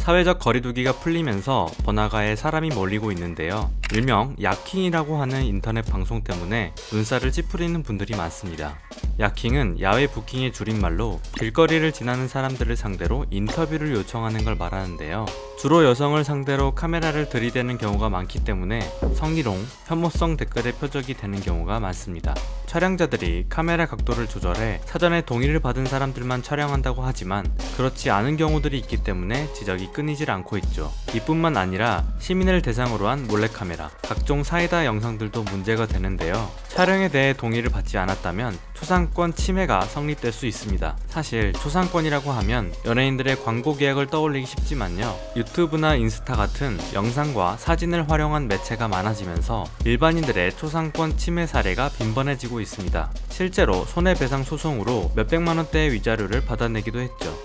사회적 거리두기가 풀리면서 번화가에 사람이 몰리고 있는데요. 일명 야킹이라고 하는 인터넷 방송 때문에 눈살을 찌푸리는 분들이 많습니다. 야킹은 야외 부킹의 줄임말로 길거리를 지나는 사람들을 상대로 인터뷰를 요청하는 걸 말하는데요. 주로 여성을 상대로 카메라를 들이대는 경우가 많기 때문에 성희롱, 혐오성 댓글의 표적이 되는 경우가 많습니다. 촬영자들이 카메라 각도를 조절해 사전에 동의를 받은 사람들만 촬영한다고 하지만 그렇지 않은 경우들이 있기 때문에 지적이 끊이질 않고 있죠. 이뿐만 아니라 시민을 대상으로 한 몰래카메라, 각종 사이다 영상들도 문제가 되는데요. 촬영에 대해 동의를 받지 않았다면 초상권 침해가 성립될 수 있습니다. 사실 초상권이라고 하면 연예인들의 광고 계약을 떠올리기 쉽지만요. 유튜브나 인스타 같은 영상과 사진을 활용한 매체가 많아지면서 일반인들의 초상권 침해 사례가 빈번해지고 있습니다. 실제로 손해배상 소송으로 몇백만 원대의 위자료를 받아내기도 했죠.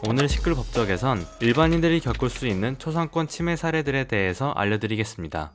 오늘 시끌법적에선 일반인들이 겪을 수 있는 초상권 침해 사례들에 대해서 알려드리겠습니다.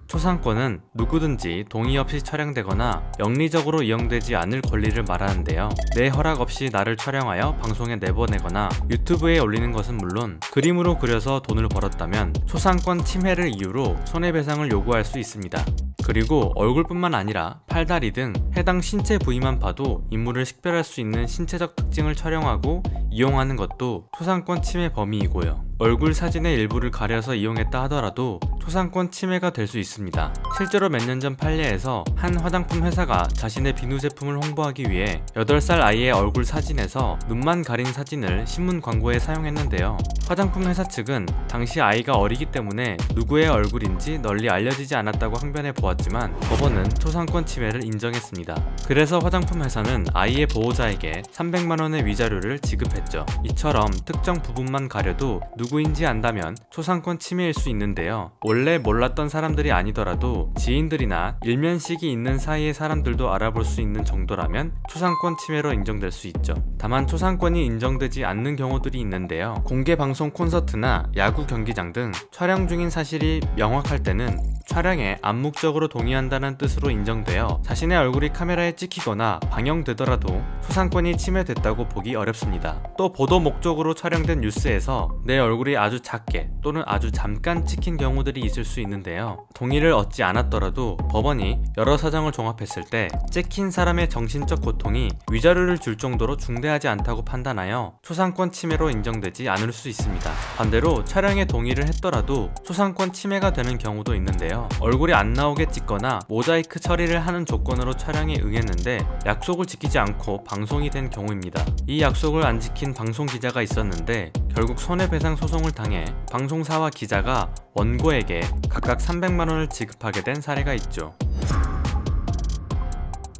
초상권은 누구든지 동의 없이 촬영되거나 영리적으로 이용되지 않을 권리를 말하는데요. 내 허락 없이 나를 촬영하여 방송에 내보내거나 유튜브에 올리는 것은 물론 그림으로 그려서 돈을 벌었다면 초상권 침해를 이유로 손해배상을 요구할 수 있습니다. 그리고 얼굴뿐만 아니라 팔다리 등 해당 신체 부위만 봐도 인물을 식별할 수 있는 신체적 특징을 촬영하고 이용하는 것도 초상권 침해 범위이고요. 얼굴 사진의 일부를 가려서 이용했다 하더라도 초상권 침해가 될 수 있습니다. 실제로 몇 년 전 판례에서 한 화장품 회사가 자신의 비누 제품을 홍보하기 위해 8살 아이의 얼굴 사진에서 눈만 가린 사진을 신문 광고에 사용했는데요. 화장품 회사 측은 당시 아이가 어리기 때문에 누구의 얼굴인지 널리 알려지지 않았다고 항변해 보았지만 법원은 초상권 침해를 인정했습니다. 그래서 화장품 회사는 아이의 보호자에게 300만 원의 위자료를 지급했죠. 이처럼 특정 부분만 가려도 누구인지 안다면 초상권 침해일 수 있는데요. 원래 몰랐던 사람들이 아니더라도 지인들이나 일면식이 있는 사이의 사람들도 알아볼 수 있는 정도라면 초상권 침해로 인정될 수 있죠. 다만 초상권이 인정되지 않는 경우들이 있는데요. 공개 방송 콘서트나 야구 경기장 등 촬영 중인 사실이 명확할 때는 촬영에 암묵적으로 동의한다는 뜻으로 인정되어 자신의 얼굴이 카메라에 찍히거나 방영되더라도 초상권이 침해됐다고 보기 어렵습니다. 또 보도 목적으로 촬영된 뉴스에서 내 얼굴이 아주 작게 또는 아주 잠깐 찍힌 경우들이 있을 수 있는데요. 동의를 얻지 않았더라도 법원이 여러 사정을 종합했을 때 찍힌 사람의 정신적 고통이 위자료를 줄 정도로 중대하지 않다고 판단하여 초상권 침해로 인정되지 않을 수 있습니다. 반대로 촬영에 동의를 했더라도 초상권 침해가 되는 경우도 있는데요. 얼굴이 안 나오게 찍거나 모자이크 처리를 하는 조건으로 촬영에 응했는데 약속을 지키지 않고 방송이 된 경우입니다. 이 약속을 안 지킨 방송 기자가 있었는데 결국 손해배상 소송을 당해 방송사와 기자가 원고에게 각각 300만 원을 지급하게 된 사례가 있죠.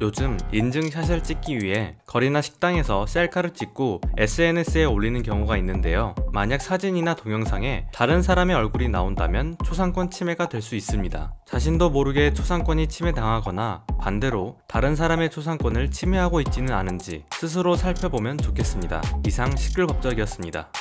요즘 인증샷을 찍기 위해 거리나 식당에서 셀카를 찍고 SNS에 올리는 경우가 있는데요. 만약 사진이나 동영상에 다른 사람의 얼굴이 나온다면 초상권 침해가 될 수 있습니다. 자신도 모르게 초상권이 침해당하거나 반대로 다른 사람의 초상권을 침해하고 있지는 않은지 스스로 살펴보면 좋겠습니다. 이상 시끌법적이었습니다.